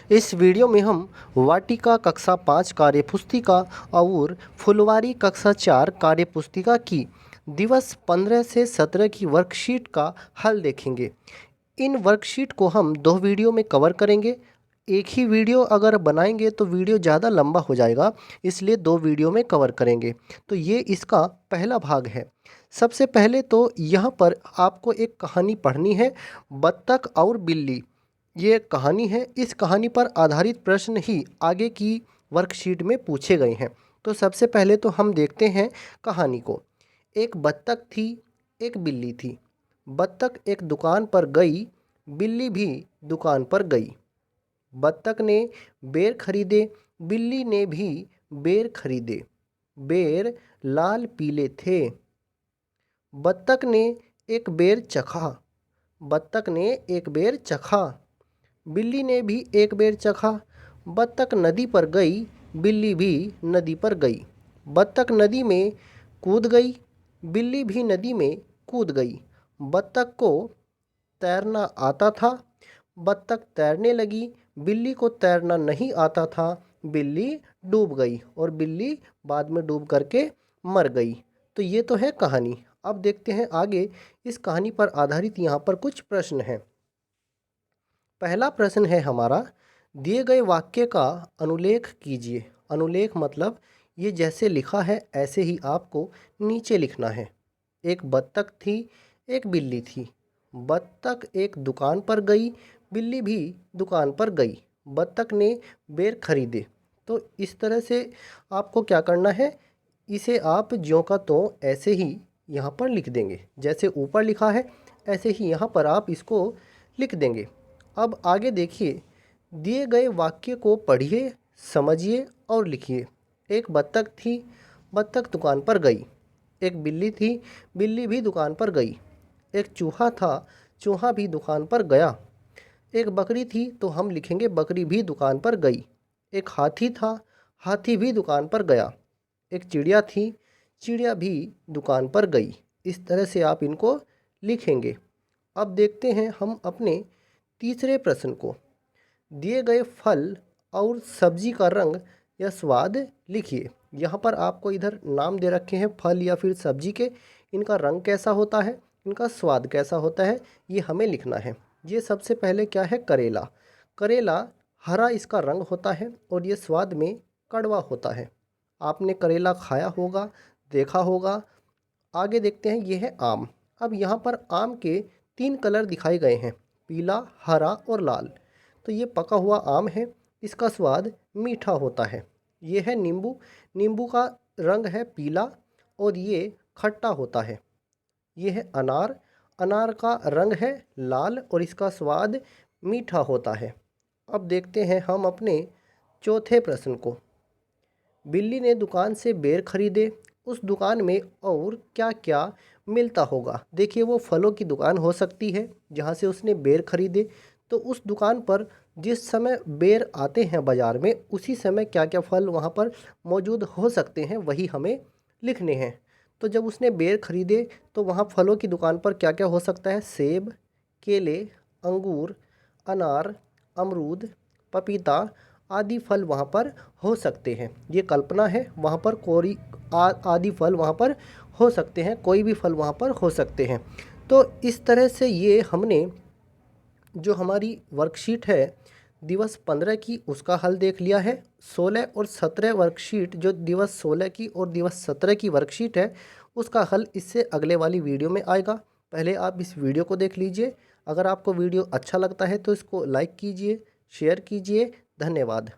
इस वीडियो में हम वाटिका कक्षा 5 कार्यपुस्तिका और फुलवारी कक्षा 4 कार्यपुस्तिका की दिवस 15 से 17 की वर्कशीट का हल देखेंगे। इन वर्कशीट को हम 2 वीडियो में कवर करेंगे। एक ही वीडियो अगर बनाएंगे तो वीडियो ज़्यादा लंबा हो जाएगा, इसलिए 2 वीडियो में कवर करेंगे। तो ये इसका पहला भाग है। सबसे पहले तो यहाँ पर आपको एक कहानी पढ़नी है, बत्तख और बिल्ली। ये कहानी है, इस कहानी पर आधारित प्रश्न ही आगे की वर्कशीट में पूछे गए हैं। तो सबसे पहले तो हम देखते हैं कहानी को। एक बत्तख थी, एक बिल्ली थी। बत्तख एक दुकान पर गई, बिल्ली भी दुकान पर गई। बत्तख ने बेर खरीदे, बिल्ली ने भी बेर खरीदे। बेर लाल पीले थे। बत्तख ने एक बेर चखा। बत्तख ने एक बेर चखा। बिल्ली ने भी एक बेर चखा। बत्तख नदी पर गई, बिल्ली भी नदी पर गई। बत्तख नदी में कूद गई, बिल्ली भी नदी में कूद गई। बत्तख को तैरना आता था। बत्तख तैरने लगी, बिल्ली को तैरना नहीं आता था। बिल्ली डूब गई और बिल्ली बाद में डूब करके मर गई। तो ये तो है कहानी। अब देखते हैं आगे, इस कहानी पर आधारित यहाँ पर कुछ प्रश्न हैं। पहला प्रश्न है हमारा, दिए गए वाक्य का अनुलेख कीजिए। अनुलेख मतलब ये जैसे लिखा है ऐसे ही आपको नीचे लिखना है। एक बत्तख थी, एक बिल्ली थी। बत्तख एक दुकान पर गई, बिल्ली भी दुकान पर गई। बत्तख ने बेर खरीदे। तो इस तरह से आपको क्या करना है, इसे आप ज्यों का त्यों ऐसे ही यहाँ पर लिख देंगे। जैसे ऊपर लिखा है ऐसे ही यहाँ पर आप इसको लिख देंगे। अब आगे देखिए, दिए गए वाक्य को पढ़िए, समझिए और लिखिए। एक बत्तख थी, बत्तख दुकान पर गई। एक बिल्ली थी, बिल्ली भी दुकान पर गई। एक चूहा था, चूहा भी दुकान पर गया। एक बकरी थी, तो हम लिखेंगे बकरी भी दुकान पर गई। एक हाथी था, हाथी भी दुकान पर गया। एक चिड़िया थी, चिड़िया भी दुकान पर गई। इस तरह से आप इनको लिखेंगे। अब देखते हैं हम अपने तीसरे प्रश्न को। दिए गए फल और सब्जी का रंग या स्वाद लिखिए। यहाँ पर आपको इधर नाम दे रखे हैं फल या फिर सब्जी के, इनका रंग कैसा होता है, इनका स्वाद कैसा होता है, ये हमें लिखना है। ये सबसे पहले क्या है, करेला। करेला हरा इसका रंग होता है और ये स्वाद में कड़वा होता है। आपने करेला खाया होगा, देखा होगा। आगे देखते हैं, ये है आम। अब यहाँ पर आम के 3 कलर दिखाए गए हैं, पीला, हरा और लाल। तो ये पका हुआ आम है, इसका स्वाद मीठा होता है। ये है नींबू। नींबू का रंग है पीला और ये खट्टा होता है। ये है अनार। अनार का रंग है लाल और इसका स्वाद मीठा होता है। अब देखते हैं हम अपने चौथे प्रश्न को। बिल्ली ने दुकान से बेर खरीदे, उस दुकान में और क्या क्या मिलता होगा। देखिए, वो फलों की दुकान हो सकती है जहाँ से उसने बेर खरीदे। तो उस दुकान पर जिस समय बेर आते हैं बाज़ार में, उसी समय क्या क्या फल वहाँ पर मौजूद हो सकते हैं, वही हमें लिखने हैं। तो जब उसने बेर खरीदे तो वहाँ फलों की दुकान पर क्या क्या हो सकता है, सेब, केले, अंगूर, अनार, अमरूद, पपीता आदि फल वहाँ पर हो सकते हैं। ये कल्पना है, वहाँ पर कोई आदि फल वहाँ पर हो सकते हैं, कोई भी फल वहाँ पर हो सकते हैं। तो इस तरह से ये हमने जो हमारी वर्कशीट है दिवस 15 की, उसका हल देख लिया है। 16 और 17 वर्कशीट, जो दिवस 16 की और दिवस 17 की वर्कशीट है, उसका हल इससे अगले वाली वीडियो में आएगा। पहले आप इस वीडियो को देख लीजिए। अगर आपको वीडियो अच्छा लगता है तो इसको लाइक कीजिए, शेयर कीजिए। धन्यवाद।